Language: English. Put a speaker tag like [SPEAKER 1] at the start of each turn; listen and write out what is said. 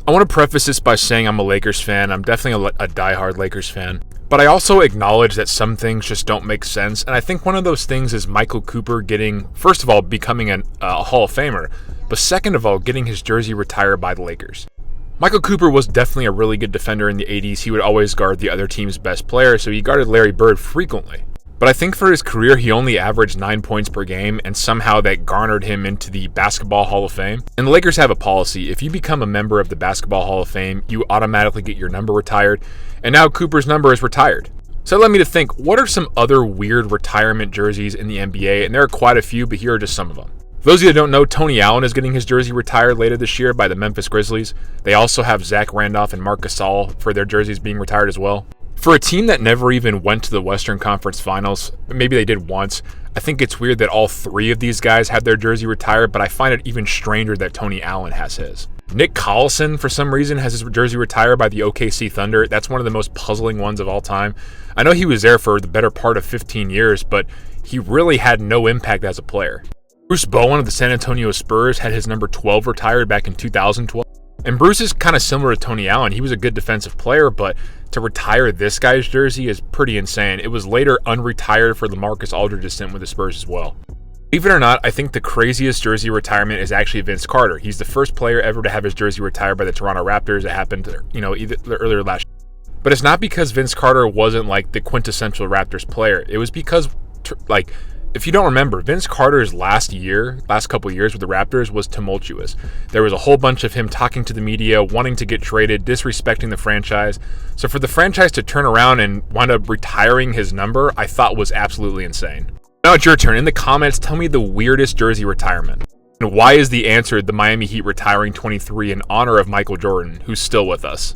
[SPEAKER 1] I want to preface this by saying I'm a Lakers fan. I'm definitely a diehard Lakers fan. But I also acknowledge that some things just don't make sense. And I think one of those things is Michael Cooper getting, first of all, becoming a Hall of Famer. But second of all, getting his jersey retired by the Lakers. Michael Cooper was definitely a really good defender in the 80s. He would always guard the other team's best player, so he guarded Larry Bird frequently. But I think for his career, he only averaged 9 points per game, and somehow that garnered him into the Basketball Hall of Fame. And the Lakers have a policy. If you become a member of the Basketball Hall of Fame, you automatically get your number retired, and now Cooper's number is retired. So that led me to think, what are some other weird retirement jerseys in the NBA? And there are quite a few, but here are just some of them. For those of you that don't know, Tony Allen is getting his jersey retired later this year by the Memphis Grizzlies. They also have Zach Randolph and Marc Gasol for their jerseys being retired as well. For a team that never even went to the Western Conference Finals, maybe they did once, I think it's weird that all three of these guys had their jersey retired, but I find it even stranger that Tony Allen has his. Nick Collison, for some reason, has his jersey retired by the OKC Thunder. That's one of the most puzzling ones of all time. I know he was there for the better part of 15 years, but he really had no impact as a player. Bruce Bowen of the San Antonio Spurs had his number 12 retired back in 2012. And Bruce is kind of similar to Tony Allen. He was a good defensive player, but to retire this guy's jersey is pretty insane. It was later unretired for LaMarcus Aldridge's stint with the Spurs as well. Believe it or not, I think the craziest jersey retirement is actually Vince Carter. He's the first player ever to have his jersey retired by the Toronto Raptors. It happened, earlier last year. But it's not because Vince Carter wasn't like the quintessential Raptors player. It was because, if you don't remember, Vince Carter's last couple years with the Raptors was tumultuous. There was a whole bunch of him talking to the media, wanting to get traded, disrespecting the franchise. So for the franchise to turn around and wind up retiring his number, I thought was absolutely insane. Now it's your turn. In the comments, tell me the weirdest jersey retirement. And why is the answer the Miami Heat retiring 23 in honor of Michael Jordan, who's still with us?